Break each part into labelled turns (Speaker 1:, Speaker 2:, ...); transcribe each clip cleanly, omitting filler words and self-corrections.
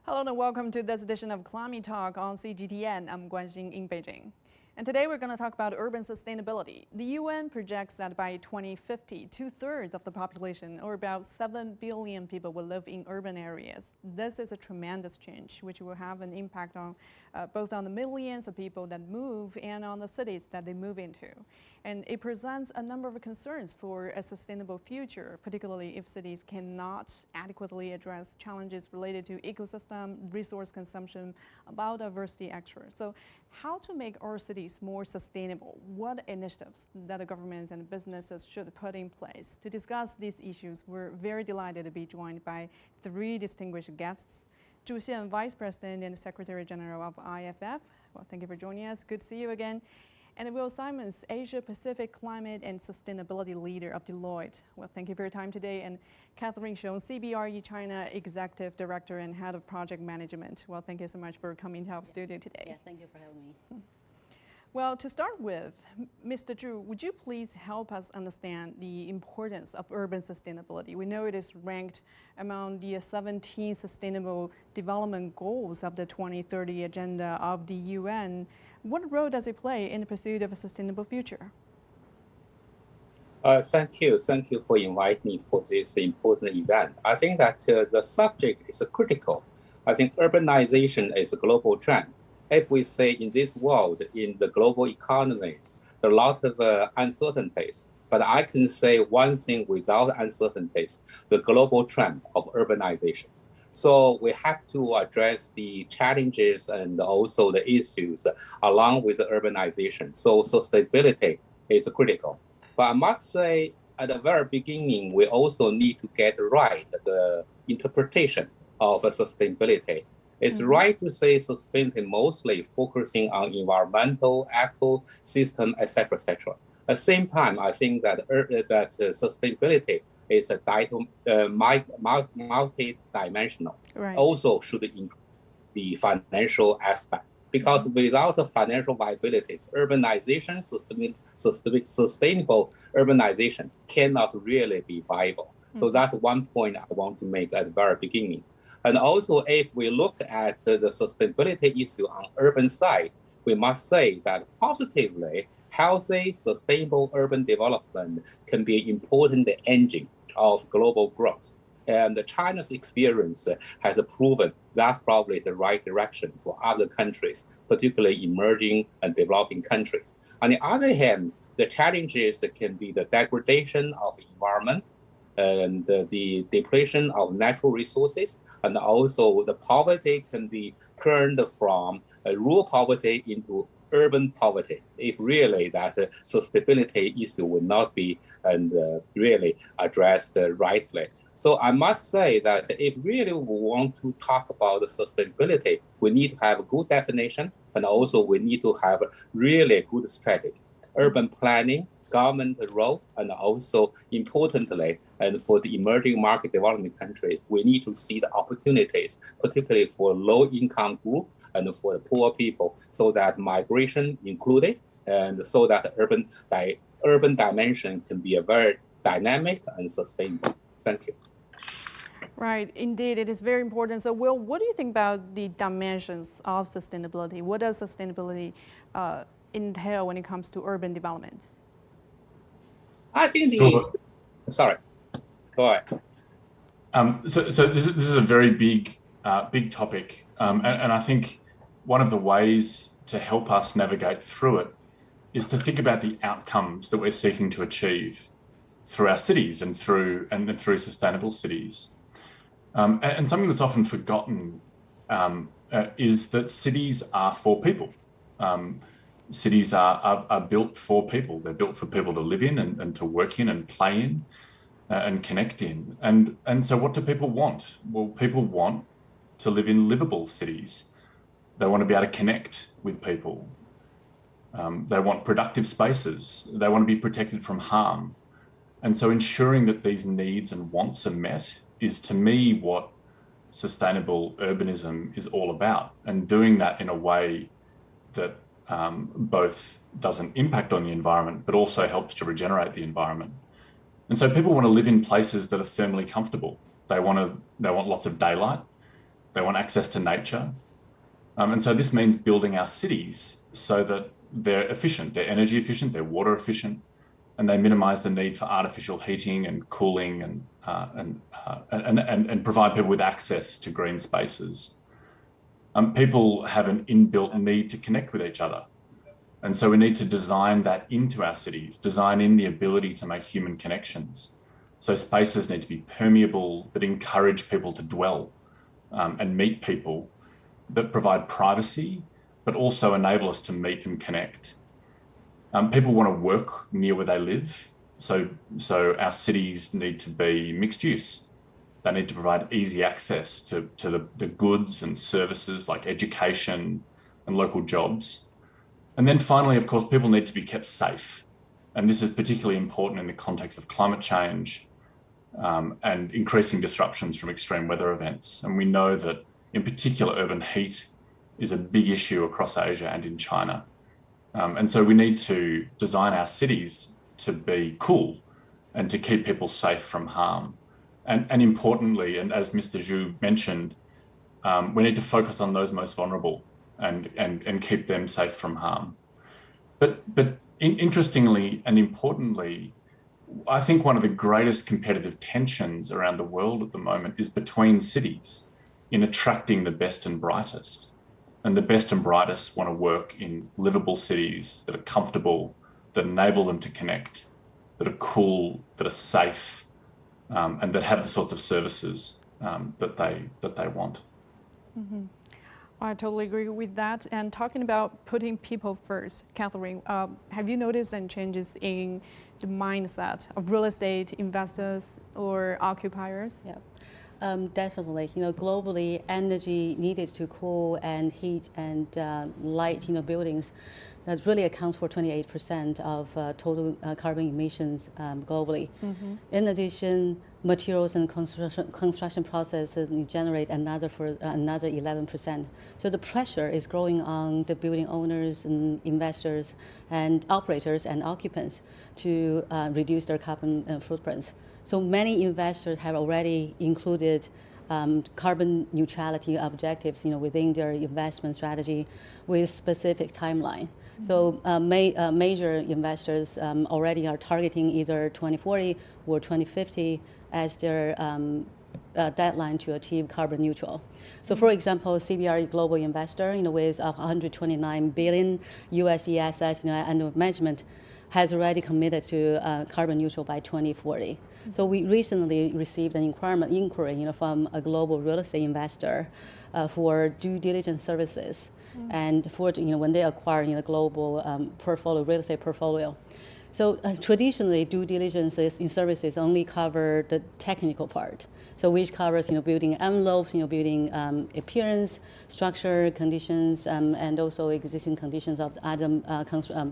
Speaker 1: Hello and welcome to this edition of Climate Talk on CGTN. I'm Guan in Beijing. And today we're going to talk about urban sustainability. The UN projects that by 2050, two-thirds of the population, or about 7 billion people, will live in urban areas. This is a tremendous change, which will have an impact on both on the millions of people that move and on the cities that they move into. And it presents a number of concerns for a sustainable future, particularly if cities cannot adequately address challenges related to ecosystem, resource consumption, biodiversity, etc. So how to make our cities more sustainable? What initiatives that the governments and businesses should put in place? To discuss these issues, we're very delighted to be joined by three distinguished guests. Zhu Xian, Vice President and Secretary General of IFF. Well, thank you for joining us. Good to see you again. And Will Symons, Asia-Pacific Climate and Sustainability Leader of Deloitte. Well, thank you for your time today. And Catherine Xiong, CBRE China Executive Director and Head of Project Management. Well, thank you so much for coming to our studio today.
Speaker 2: Yeah, thank you for having me.
Speaker 1: Well, to start with, Mr. Zhu, would you please help us understand the importance of urban sustainability? We know it is ranked among the 17 Sustainable Development Goals of the 2030 Agenda of the UN. What role does it play in the pursuit of a sustainable future?
Speaker 3: Thank you. Thank you for inviting me for this important event. I think that the subject is critical. I think urbanization is a global trend. If we say in this world, in the global economies, there are a lot of uncertainties. But I can say one thing without uncertainties, the global trend of urbanization. So we have to address the challenges and also the issues along with the urbanization. So sustainability is critical. But I must say at the very beginning, we also need to get right the interpretation of sustainability. It's right to say sustainability mostly focusing on environmental, ecosystem, etc., etc. At the same time, I think that sustainability is a multi-dimensional.
Speaker 1: Right.
Speaker 3: Also should include the financial aspect. Because without the financial viabilities, urbanization, sustainable urbanization cannot really be viable. So that's one point I want to make at the very beginning. And also, if we look at the sustainability issue on urban side, we must say that positively, healthy, sustainable urban development can be an important engine of global growth. And China's experience has proven that's probably the right direction for other countries, particularly emerging and developing countries. On the other hand, the challenges can be the degradation of environment, and the depletion of natural resources, and also the poverty can be turned from rural poverty into urban poverty if really that sustainability issue will not be really addressed rightly. So I must say that if really we want to talk about the sustainability, we need to have a good definition, and also we need to have a really good strategy. Urban planning, government role, and also importantly, and for the emerging market development countries, we need to see the opportunities, particularly for low-income group and for the poor people, so that migration included, and so that urban dimension can be a very dynamic and sustainable. Thank you.
Speaker 1: Right, indeed, it is very important. So, Will, what do you think about the dimensions of sustainability? What does sustainability entail when it comes to urban development?
Speaker 3: I think sorry, go ahead.
Speaker 4: So this is a very big topic, and I think one of the ways to help us navigate through it is to think about the outcomes that we're seeking to achieve through our cities and through sustainable cities. And something that's often forgotten is that cities are for people. Cities are built for people. They're built for people to live in and to work in and play in and connect in. And so what do people want? Well, people want to live in livable cities. They want to be able to connect with people. They want productive spaces. They want to be protected from harm. And so ensuring that these needs and wants are met is, to me, what sustainable urbanism is all about. And doing that in a way that both doesn't impact on the environment, but also helps to regenerate the environment. And so people want to live in places that are thermally comfortable. They want lots of daylight. they want access to nature. And so this means building our cities so that they're efficient, they're energy efficient, they're water efficient, and they minimize the need for artificial heating and cooling and provide people with access to green spaces. People have an inbuilt need to connect with each other. And so we need to design that into our cities, design in the ability to make human connections. So spaces need to be permeable, that encourage people to dwell and meet people, that provide privacy, but also enable us to meet and connect. People want to work near where they live. So our cities need to be mixed use. They need to provide easy access to the goods and services like education and local jobs. And then finally, of course, people need to be kept safe. And this is particularly important in the context of climate change and increasing disruptions from extreme weather events. And we know that in particular, urban heat is a big issue across Asia and in China. And so we need to design our cities to be cool and to keep people safe from harm. And importantly, and as Mr. Zhu mentioned, we need to focus on those most vulnerable and keep them safe from harm. But interestingly and importantly, I think one of the greatest competitive tensions around the world at the moment is between cities in attracting the best and brightest. And the best and brightest want to work in livable cities that are comfortable, that enable them to connect, that are cool, that are safe, and that have the sorts of services that they want.
Speaker 1: Mm-hmm. I totally agree with that. And talking about putting people first, Catherine, have you noticed any changes in the mindset of real estate investors or occupiers?
Speaker 2: Yeah. Definitely, globally, energy needed to cool and heat and light, buildings, that really accounts for 28% of total carbon emissions globally. Mm-hmm. In addition, materials and construction processes generate another 11%. So the pressure is growing on the building owners and investors and operators and occupants to reduce their carbon footprints. So many investors have already included carbon neutrality objectives, within their investment strategy with specific timeline. Mm-hmm. So major investors already are targeting either 2040 or 2050 as their deadline to achieve carbon neutral. So, for example, CBRE Global Investor, with 129 billion USD assets, under management, has already committed to carbon neutral by 2040. So we recently received an inquiry, from a global real estate investor for due diligence services, and for when they acquire a global real estate portfolio. So traditionally, due diligence services only cover the technical part. So which covers building envelopes, building appearance, structure, conditions, and also existing conditions of other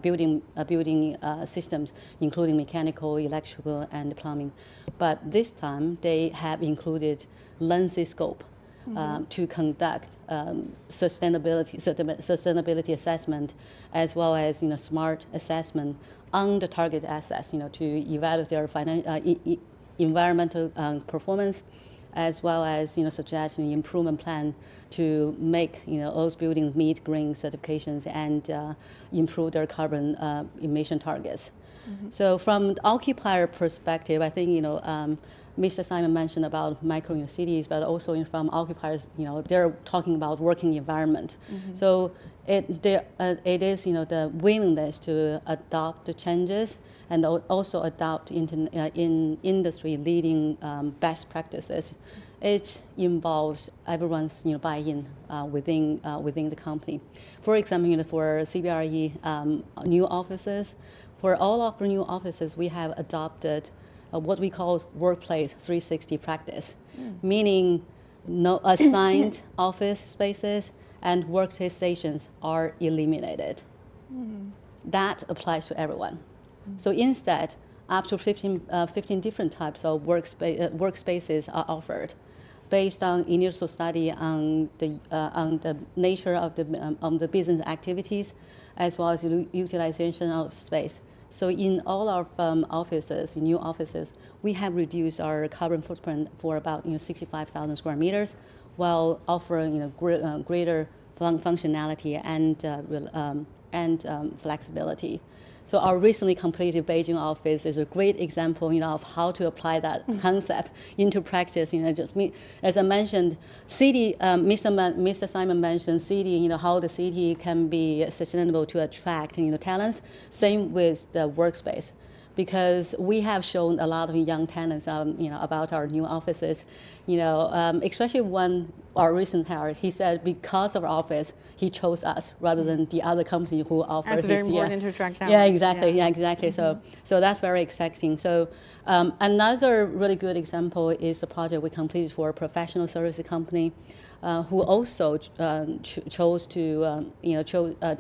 Speaker 2: building systems, including mechanical, electrical, and plumbing. But this time they have included lengthy scope to conduct sustainability assessment, as well as smart assessment on the target assets, to evaluate their environmental performance, as well as suggest an improvement plan to make those buildings meet green certifications and improve their carbon emission targets. Mm-hmm. So from the occupier perspective, I think Mr. Simon mentioned about micro cities, but also from occupiers, they're talking about working environment. Mm-hmm. So it is the willingness to adopt the changes and also adopt in industry leading best practices. It involves everyone's buy-in within the company. For example, for CBRE new offices, for all of the new offices, we have adopted what we call workplace 360 practice, meaning no assigned office spaces and workstations are eliminated. That applies to everyone. So instead, up to 15 different types of workspaces are offered, based on initial study on the nature of the business activities, as well as utilization of space. So in all our offices, new offices, we have reduced our carbon footprint for about 65,000 square meters, while offering greater functionality and flexibility. So our recently completed Beijing office is a great example, of how to apply that concept into practice. As I mentioned, city. Mr. Simon mentioned city. How the city can be sustainable to attract talents. Same with the workspace, because we have shown a lot of young talents, about our new offices. Especially when our recent hire, he said because of our office, he chose us rather than the other company who offered.
Speaker 1: That's very important to attract talent.
Speaker 2: Yeah, exactly. Yeah, exactly. So that's very exciting. So another really good example is the project we completed for a professional services company, who also chose to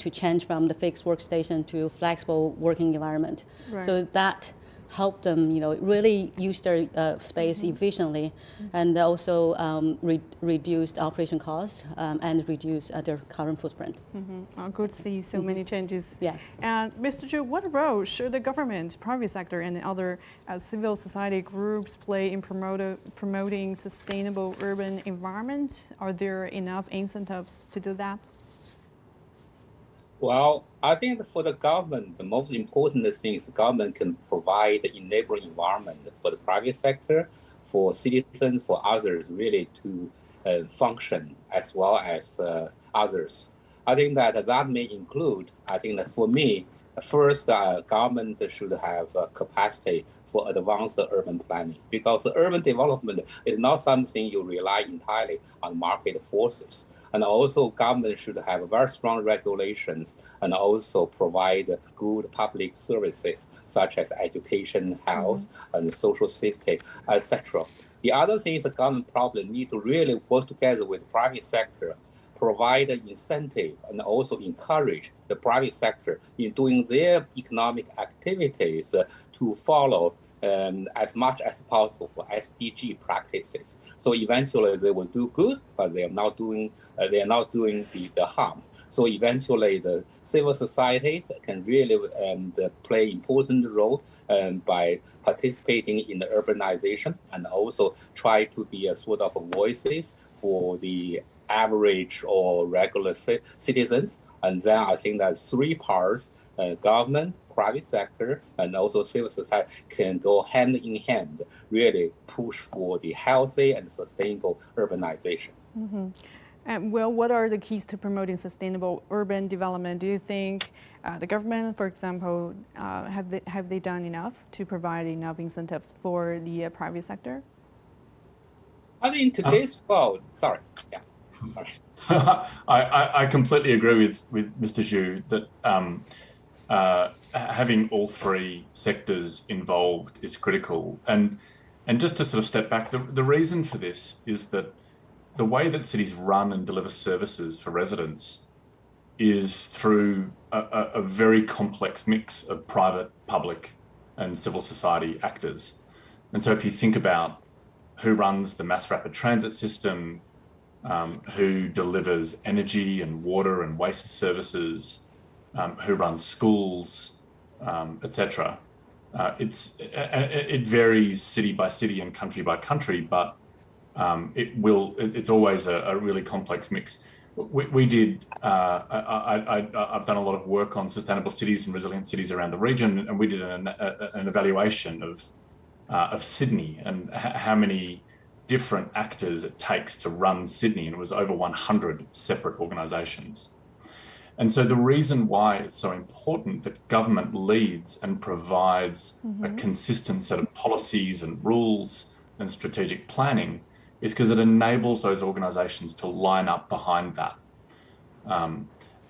Speaker 2: to change from the fixed workstation to flexible working environment.
Speaker 1: Right.
Speaker 2: So that helped them, really use their space efficiently, and also reduced operation costs and reduce their carbon footprint.
Speaker 1: Oh, good to see so many changes.
Speaker 2: Yeah.
Speaker 1: And Mr. Zhu, what role should the government, private sector, and other civil society groups play in promoting sustainable urban environment? Are there enough incentives to do that?
Speaker 3: Well, I think for the government, the most important thing is the government can provide the enabling environment for the private sector, for citizens, for others really to function as well as others. I think that may include, I think that for me, first, government should have capacity for advanced urban planning, because urban development is not something you rely entirely on market forces. And also government should have very strong regulations and also provide good public services such as education, health, and social safety, etc. The other thing is the government probably need to really work together with the private sector, provide an incentive and also encourage the private sector in doing their economic activities to follow as much as possible SDG practices. So eventually they will do good, but they are not doing the harm. So eventually the civil societies can really play important role by participating in the urbanization and also try to be a sort of voices for the average or regular citizens. And then I think that three parts, government, private sector, and also civil society can go hand in hand, really push for the healthy and sustainable urbanization.
Speaker 1: And well, what are the keys to promoting sustainable urban development? Do you think the government, for example, have they done enough to provide enough incentives for the private sector?
Speaker 3: I think in today's world, sorry.
Speaker 4: I completely agree with Mr. Zhu that having all three sectors involved is critical. And just to sort of step back, the reason for this is that the way that cities run and deliver services for residents is through a very complex mix of private, public, and civil society actors. And so if you think about who runs the mass rapid transit system, who delivers energy and water and waste services, who runs schools, etc. It varies city by city and country by country, but it's always a really complex mix. We did. I've done a lot of work on sustainable cities and resilient cities around the region, and we did an evaluation of Sydney and how many different actors it takes to run Sydney, and it was over 100 separate organisations. And so the reason why it's so important that government leads and provides a consistent set of policies and rules and strategic planning is because it enables those organisations to line up behind that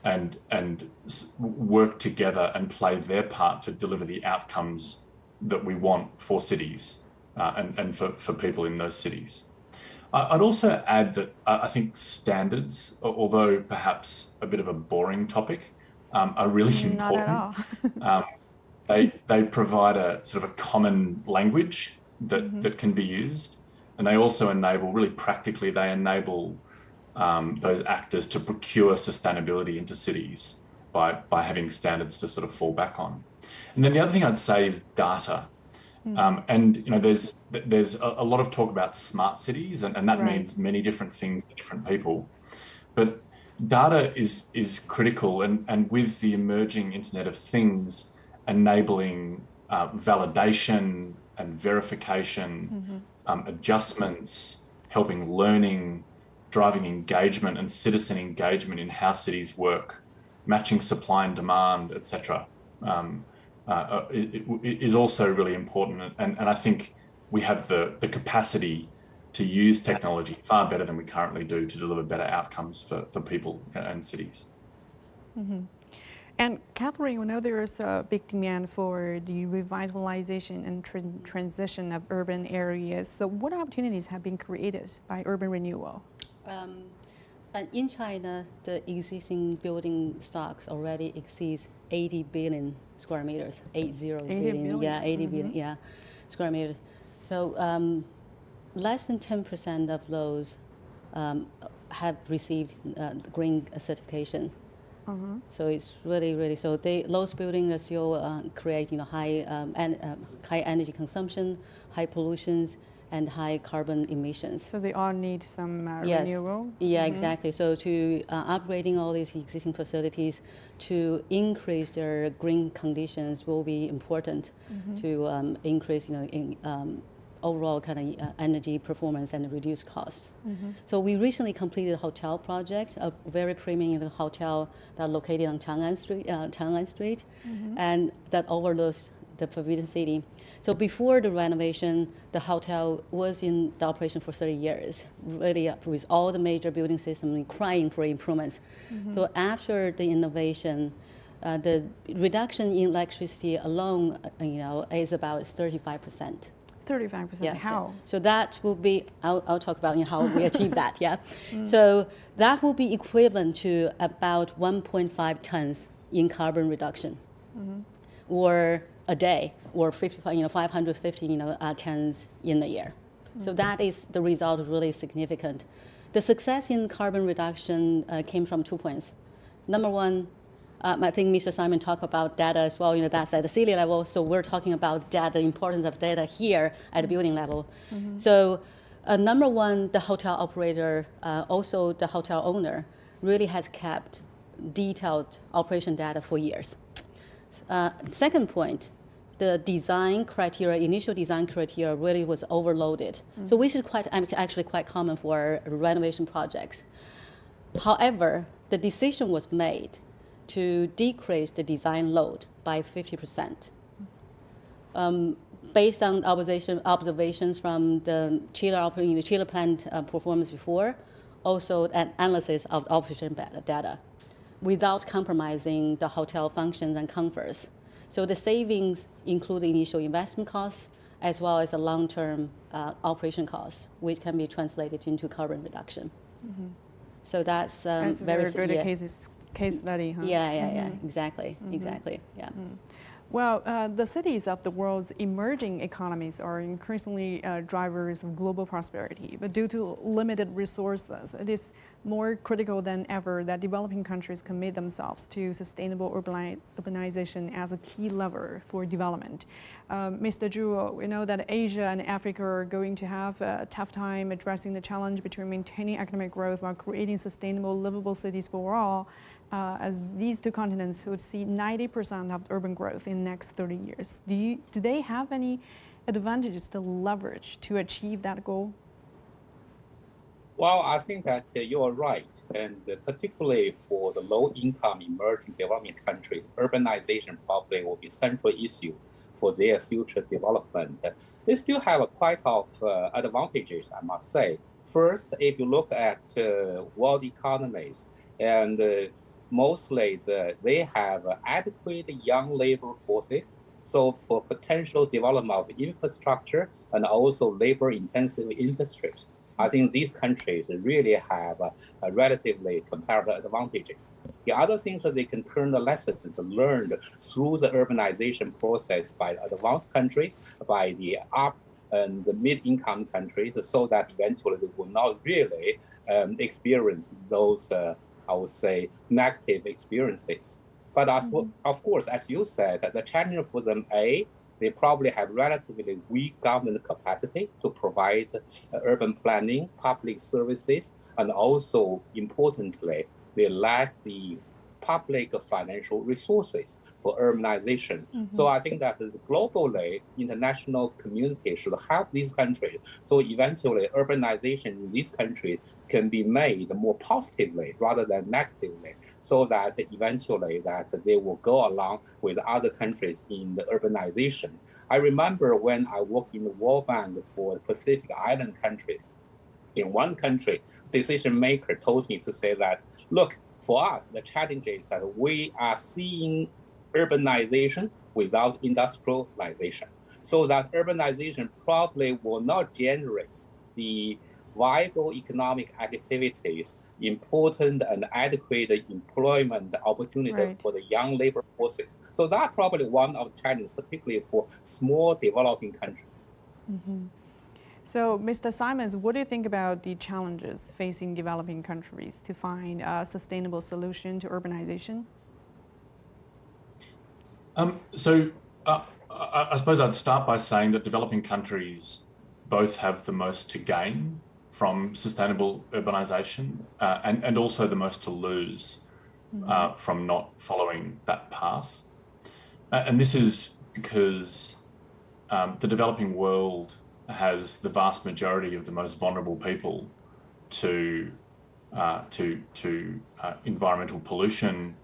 Speaker 4: and work together and play their part to deliver the outcomes that we want for cities and for people in those cities. I'd also add that I think standards, although perhaps a bit of a boring topic, are really important.
Speaker 1: Not at all.
Speaker 3: They provide a sort of a common language that can be used, and they also enable, really practically, they enable those actors to procure sustainability into cities by having standards to sort of fall back on. And then the other thing I'd say is data.
Speaker 4: And there's a lot of talk about smart cities, and that
Speaker 1: Right.
Speaker 4: means many different things to different people. But data is critical, and with the emerging Internet of Things enabling validation and verification, adjustments, helping learning, driving engagement and citizen engagement in how cities work, matching supply and demand, etc. Is also really important, and I think we have the capacity to use technology far better than we currently do to deliver better outcomes for people and cities.
Speaker 1: And Catherine, we know there is a big demand for the revitalization and transition of urban areas. So what opportunities have been created by urban renewal?
Speaker 2: And in China, the existing building stocks already exceeds 80 billion square meters, 80 billion, yeah, 80 billion, yeah, square meters. So less than 10% of those have received green certification. So it's really so those buildings are still create high energy consumption, high pollutions, and high carbon emissions.
Speaker 1: So they all need some
Speaker 2: Yes.
Speaker 1: renewal?
Speaker 2: Yeah, exactly. So to upgrading all these existing facilities to increase their green conditions will be important to increase overall kind of energy performance and reduce costs. So we recently completed a hotel project, a very premium hotel that located on Chang'an Street, and that overlooks the Forbidden City. So before the renovation, the hotel was in the operation for 30 years, really with all the major building systems crying for improvements. So after the innovation, the reduction in electricity alone, is about 35%.
Speaker 1: 35%,
Speaker 2: Yeah,
Speaker 1: how?
Speaker 2: So that will be, I'll talk about how we achieve that, yeah. So that will be equivalent to about 1.5 tons in carbon reduction, or a day, or 550 tons in a year. So that is the result really significant. The success in carbon reduction came from 2 points. Number one, I think Mr. Symons talked about data as well. That's at the city level. So we're talking about data, the importance of data here at the building level. So number one, the hotel operator, also the hotel owner, really has kept detailed operation data for years. Second point, the initial design criteria really was overloaded. So which is actually quite common for renovation projects. However, the decision was made to decrease the design load by 50%. Based on observations from the chiller plant performance before, also an analysis of operation data, without compromising the hotel functions and comforts. So the savings include initial investment costs as well as the long-term operation costs, which can be translated into carbon reduction. So that's
Speaker 1: very good case study, huh?
Speaker 2: Yeah, exactly, yeah.
Speaker 1: Well, the cities of the world's emerging economies are increasingly drivers of global prosperity, but due to limited resources, it is more critical than ever that developing countries commit themselves to sustainable urbanization as a key lever for development. Mr. Zhu, we know that Asia and Africa are going to have a tough time addressing the challenge between maintaining economic growth while creating sustainable, livable cities for all, as these two continents would see 90% of urban growth in the next 30 years. Do they have any advantages to leverage to achieve that goal?
Speaker 3: Well, I think that you are right. And particularly for the low-income emerging developing countries, urbanization probably will be a central issue for their future development. They still have quite of advantages, I must say. First, if you look at world economies, and mostly they have adequate young labor forces. So for potential development of infrastructure and also labor-intensive industries, I think these countries really have a relatively comparable advantages. The other things that they can turn the lessons learned through the urbanization process by advanced countries, by the up and the mid-income countries, so that eventually they will not really experience those I would say, negative experiences. But of course, as you said, the challenge for them, they probably have relatively weak government capacity to provide urban planning, public services, and also, importantly, they lack the public financial resources for urbanization. So I think that globally, international community should help these countries. So eventually, urbanization in these countries can be made more positively rather than negatively, so that eventually that they will go along with other countries in the urbanization. I remember when I worked in the World Bank for Pacific Island countries, in one country, decision maker told me to say that, look, for us, the challenge is that we are seeing urbanization without industrialization. So that urbanization probably will not generate the viable economic activities, important and adequate employment opportunity for the young labor forces. So that's probably one of the challenges, particularly for small developing countries.
Speaker 1: So, Mr. Symons, what do you think about the challenges facing developing countries to find a sustainable solution to urbanization?
Speaker 4: I suppose I'd start by saying that developing countries both have the most to gain from sustainable urbanization and also the most to lose from not following that path. And this is because the developing world has the vast majority of the most vulnerable people to environmental pollution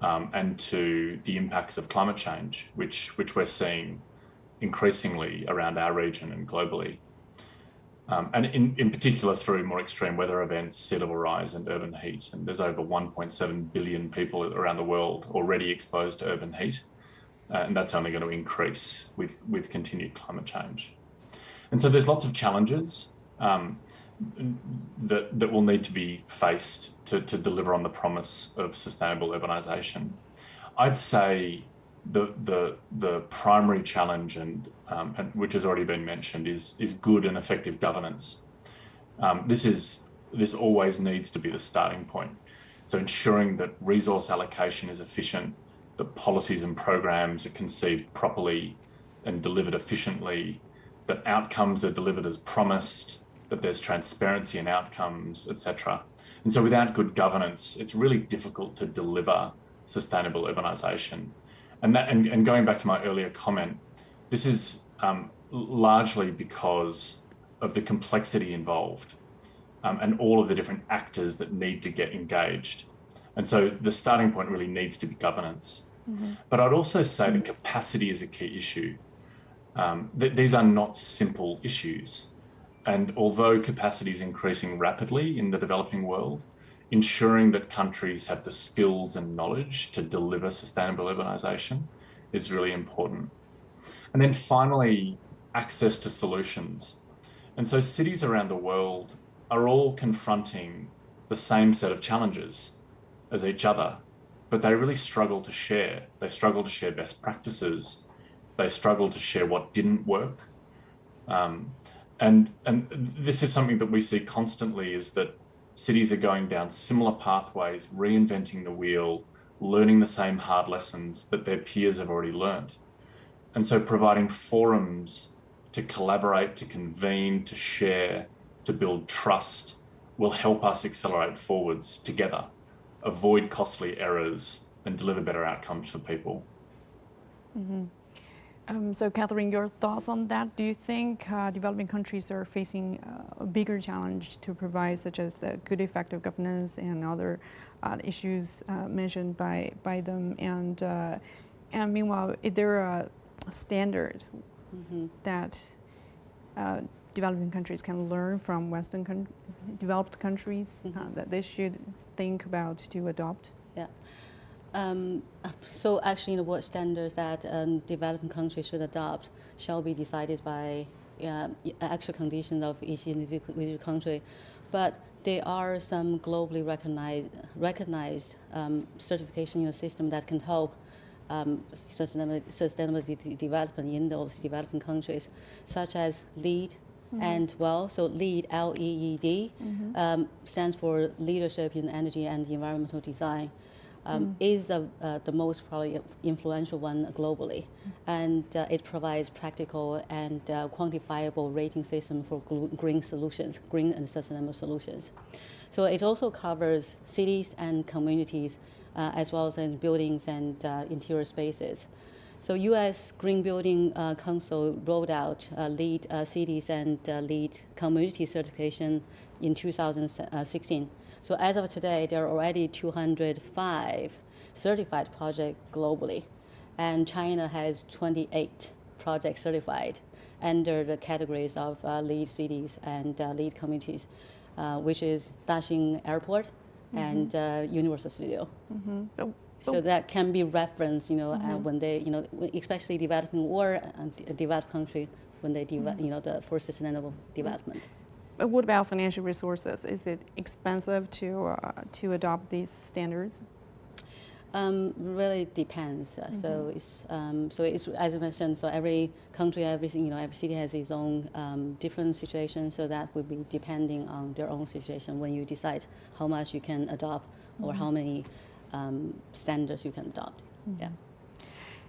Speaker 4: and to the impacts of climate change, which we're seeing increasingly around our region and globally. And in particular through more extreme weather events, sea level rise and urban heat. And there's over 1.7 billion people around the world already exposed to urban heat. And that's only going to increase with continued climate change. And so there's lots of challenges that will need to be faced to deliver on the promise of sustainable urbanisation. I'd say the primary challenge, and which has already been mentioned, is good and effective governance. This always needs to be the starting point. So ensuring that resource allocation is efficient, that policies and programs are conceived properly and delivered efficiently, that outcomes are delivered as promised, that there's transparency in outcomes, etc. And so without good governance, it's really difficult to deliver sustainable urbanisation. And going back to my earlier comment, this is largely because of the complexity involved and all of the different actors that need to get engaged. And so the starting point really needs to be governance. But I'd also say that capacity is a key issue. These are not simple issues. And although capacity is increasing rapidly in the developing world, ensuring that countries have the skills and knowledge to deliver sustainable urbanisation is really important. And then finally, access to solutions. And so cities around the world are all confronting the same set of challenges as each other, but they really struggle to share. They struggle to share best practices. They struggle to share what didn't work. And this is something that we see constantly, is that cities are going down similar pathways, reinventing the wheel, learning the same hard lessons that their peers have already learned. And so providing forums to collaborate, to convene, to share, to build trust will help us accelerate forwards together, avoid costly errors, and deliver better outcomes for people.
Speaker 1: So Catherine, your thoughts on that? Do you think developing countries are facing a bigger challenge to provide, such as good effective governance and other issues mentioned by them? And meanwhile, is there a standard that developing countries can learn from Western developed countries that they should think about to adopt?
Speaker 2: Yeah. So actually, what standards that developing countries should adopt shall be decided by actual conditions of each individual country. But there are some globally recognized certification system that can help sustainable development in those developing countries, such as LEED and WELL. So LEED, LEED, stands for Leadership in Energy and Environmental Design. is the most probably influential one globally. And it provides practical and quantifiable rating system for green solutions, green and sustainable solutions. So it also covers cities and communities, as well as in buildings and interior spaces. So U.S. Green Building Council rolled out LEED cities and LEED community certification in 2016. So as of today, there are already 205 certified projects globally, and China has 28 projects certified under the categories of LEED cities and LEED communities, which is Daxing Airport and Universal Studio. So that can be referenced, when they, especially developing or developed country, when they develop, for sustainable development.
Speaker 1: But what about financial resources? Is it expensive to adopt these standards?
Speaker 2: Really depends. So it's as I mentioned. So every country, every city has its own different situation. So that would be depending on their own situation when you decide how much you can adopt or how many standards you can adopt. Yeah.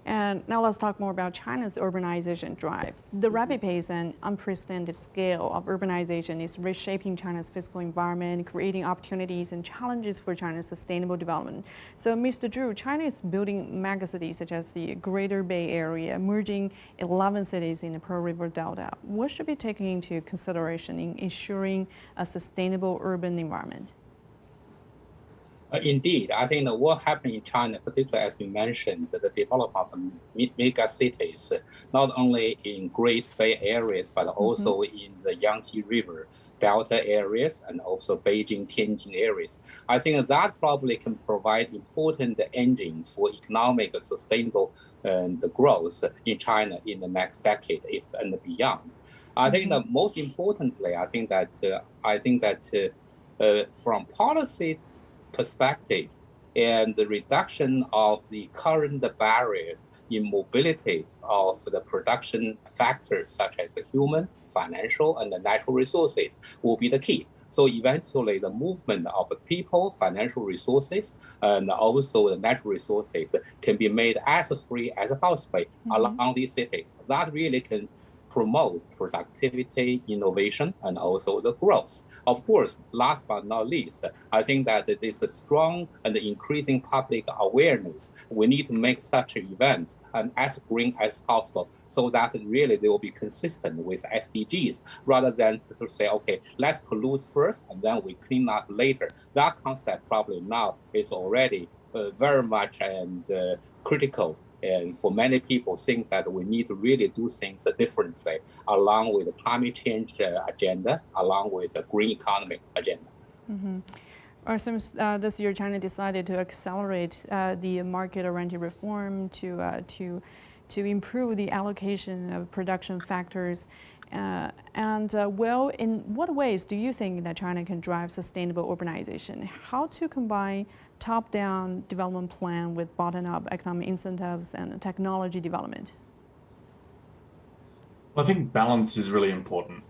Speaker 1: And now let's talk more about China's urbanization drive. The rapid pace and unprecedented scale of urbanization is reshaping China's physical environment, creating opportunities and challenges for China's sustainable development. So, Mr. Zhu, China is building megacities such as the Greater Bay Area, merging 11 cities in the Pearl River Delta. What should be taken into consideration in ensuring a sustainable urban environment?
Speaker 3: Indeed, I think that what happened in China, particularly as you mentioned, the development of mega cities, not only in Great Bay areas, but also in the Yangtze River Delta areas and also Beijing, Tianjin areas. I think that probably can provide important engine for economic sustainable growth in China in the next decade, if and beyond. I think that most importantly, I think that from policy perspective and the reduction of the current barriers in mobility of the production factors such as the human, financial, and the natural resources will be the key. So eventually the movement of people, financial resources, and also the natural resources can be made as free as possible along these cities. That really can promote productivity, innovation, and also the growth. Of course, last but not least, I think that it is a strong and increasing public awareness. We need to make such events as green as possible so that really they will be consistent with SDGs rather than to say, okay, let's pollute first and then we clean up later. That concept probably now is already very much critical. And for many people think that we need to really do things differently along with the climate change agenda, along with the green economic agenda.
Speaker 1: Since this year, China decided to accelerate the market-oriented reform to improve the allocation of production factors. In what ways do you think that China can drive sustainable urbanization? How to combine top-down development plan with bottom-up economic incentives and technology development?
Speaker 4: Well, I think balance is really important,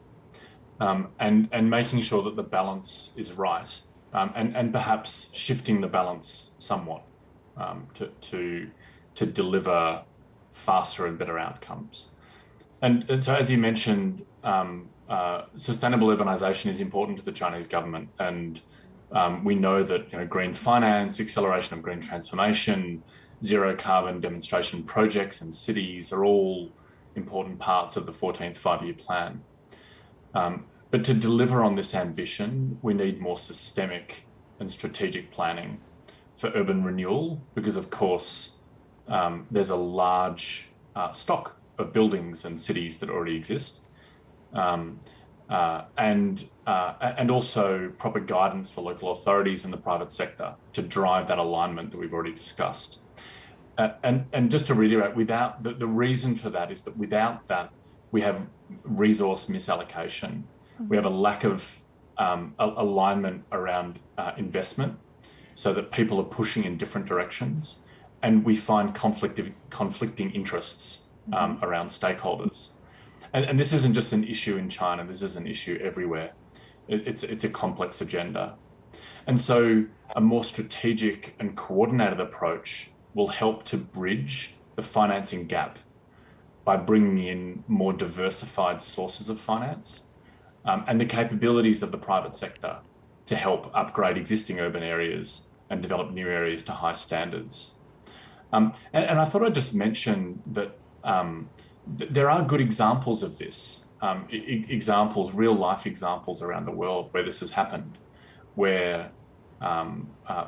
Speaker 4: and making sure that the balance is right, and perhaps shifting the balance somewhat to deliver faster and better outcomes. And so, as you mentioned, sustainable urbanization is important to the Chinese government, and we know that green finance, acceleration of green transformation, zero carbon demonstration projects and cities are all important parts of the 14th five-year plan. But to deliver on this ambition, we need more systemic and strategic planning for urban renewal, because of course there's a large stock of buildings and cities that already exist. And also proper guidance for local authorities and the private sector to drive that alignment that we've already discussed. And just to reiterate, without the reason for that is that without that, we have resource misallocation. We have a lack of alignment around investment, so that people are pushing in different directions, and we find conflicting interests around stakeholders. And this isn't just an issue in China, this is an issue everywhere. It's a complex agenda. And so a more strategic and coordinated approach will help to bridge the financing gap by bringing in more diversified sources of finance and the capabilities of the private sector to help upgrade existing urban areas and develop new areas to high standards. And I thought I'd just mention that there are good examples of this, examples, real life examples around the world where this has happened, where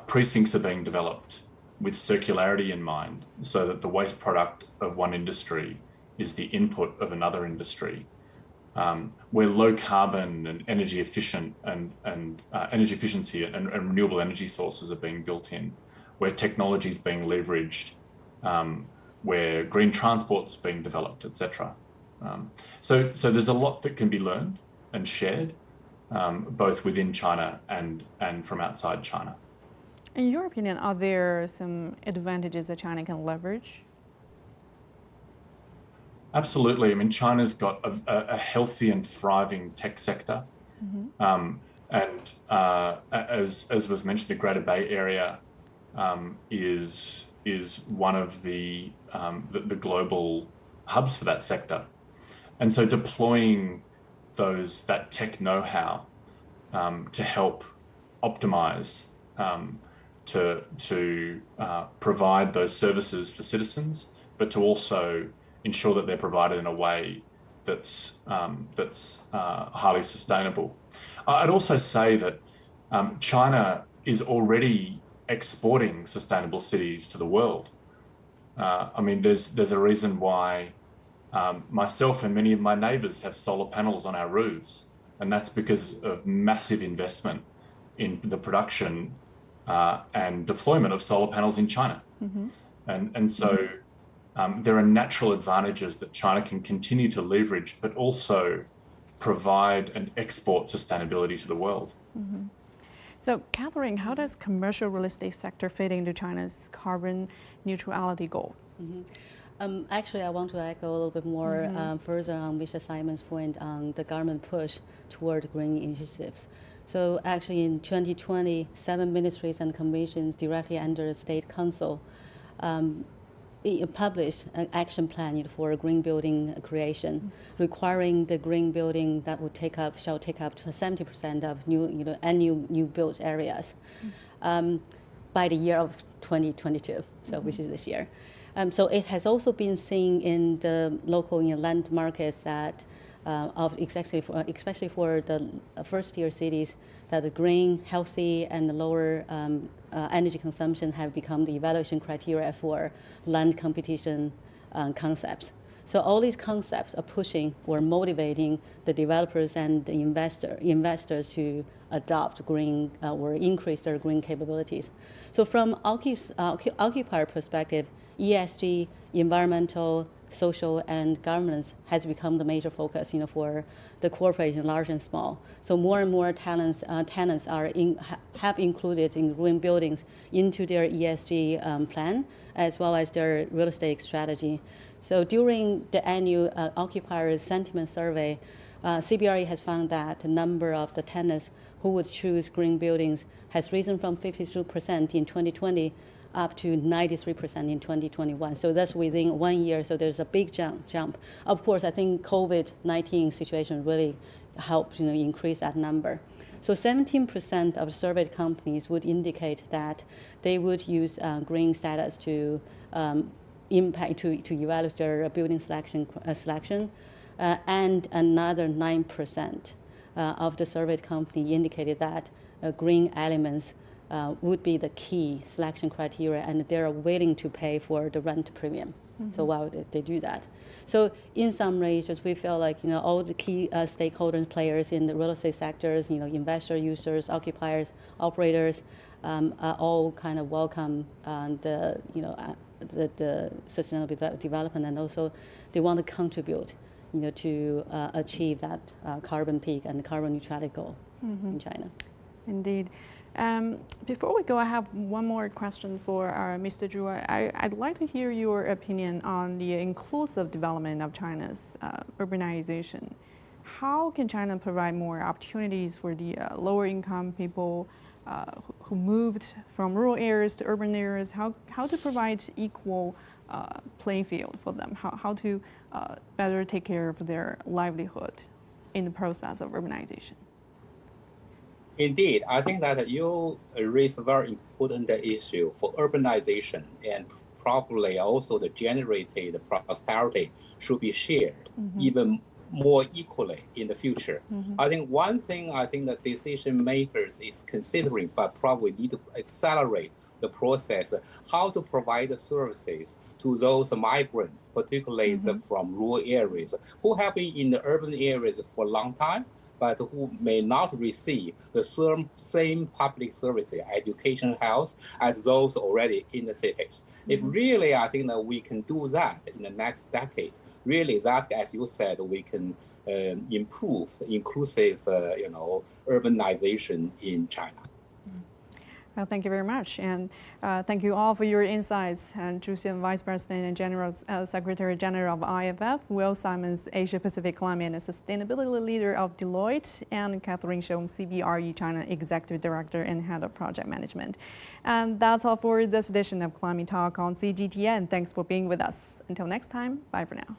Speaker 4: precincts are being developed with circularity in mind, so that the waste product of one industry is the input of another industry, where low carbon and energy efficient and energy efficiency and renewable energy sources are being built in, where technology is being leveraged, where green transport's being developed, etc. So there's a lot that can be learned and shared, both within China and from outside China.
Speaker 1: In your opinion, are there some advantages that China can leverage?
Speaker 4: Absolutely. I mean, China's got a healthy and thriving tech sector. And as was mentioned, the Greater Bay Area is one of the global hubs for that sector. And so deploying that tech know-how to help optimize, to provide those services for citizens, but to also ensure that they're provided in a way that's highly sustainable. I'd also say that China is already exporting sustainable cities to the world. I mean, there's a reason why myself and many of my neighbours have solar panels on our roofs, and that's because of massive investment in the production and deployment of solar panels in China. And so there are natural advantages that China can continue to leverage, but also provide and export sustainability to the world.
Speaker 1: So, Catherine, how does commercial real estate sector fit into China's carbon neutrality goal?
Speaker 2: Actually, I want to echo a little bit more further on Mr. Symons' point on the government push toward green initiatives. So actually in 2020, 7 ministries and commissions directly under the State Council published an action plan for green building creation, requiring the green building that shall take up to 70% of new built areas by the year of 2022, so which is this year. So it has also been seen in the local land markets that especially for the first-tier cities, that the green, healthy, and the lower energy consumption have become the evaluation criteria for land competition concepts. So all these concepts are pushing or motivating the developers and the investors to adopt green or increase their green capabilities. So from occupier perspective, ESG, environmental, social, and governance has become the major focus, for the corporation, large and small. So more and more tenants have included in green buildings into their ESG plan, as well as their real estate strategy. So during the annual occupier sentiment survey, CBRE has found that the number of the tenants who would choose green buildings has risen from 52% in 2020 up to 93% in 2021. So that's within 1 year, so there's a big jump. Of course, I think COVID-19 situation really helped increase that number. So 17% of surveyed companies would indicate that they would use green status to evaluate their building selection, and another 9% of the surveyed company indicated that green elements would be the key selection criteria, and they're willing to pay for the rent premium. So why would they do that? So in some regions, we feel like all the key stakeholders, players in the real estate sectors, investor, users, occupiers, operators, are all kind of welcome the sustainable development, and also they want to contribute, to achieve that carbon peak and the carbon neutrality goal in China.
Speaker 1: Indeed. Before we go, I have one more question for Mr. Zhu. I'd like to hear your opinion on the inclusive development of China's urbanization. How can China provide more opportunities for the lower income people who moved from rural areas to urban areas, how to provide equal playing field for them, how to better take care of their livelihood in the process of urbanization.
Speaker 3: Indeed, I think that you raise a very important issue for urbanization, and probably also the generated prosperity should be shared even more equally in the future. I think one thing I think the decision makers is considering, but probably need to accelerate the process, how to provide the services to those migrants, particularly from rural areas, who have been in the urban areas for a long time, but who may not receive the same public services, education, health, as those already in the cities. If really, I think that we can do that in the next decade, really that, as you said, we can improve the inclusive, urbanization in China.
Speaker 1: Well, thank you very much. And thank you all for your insights. And Zhu Xian, Vice President and General Secretary General of IFF, Will Symons, Asia-Pacific Climate and Sustainability Leader of Deloitte, and Catherine Xiong, CBRE China Executive Director and Head of Project Management. And that's all for this edition of Climate Talk on CGTN. Thanks for being with us. Until next time, bye for now.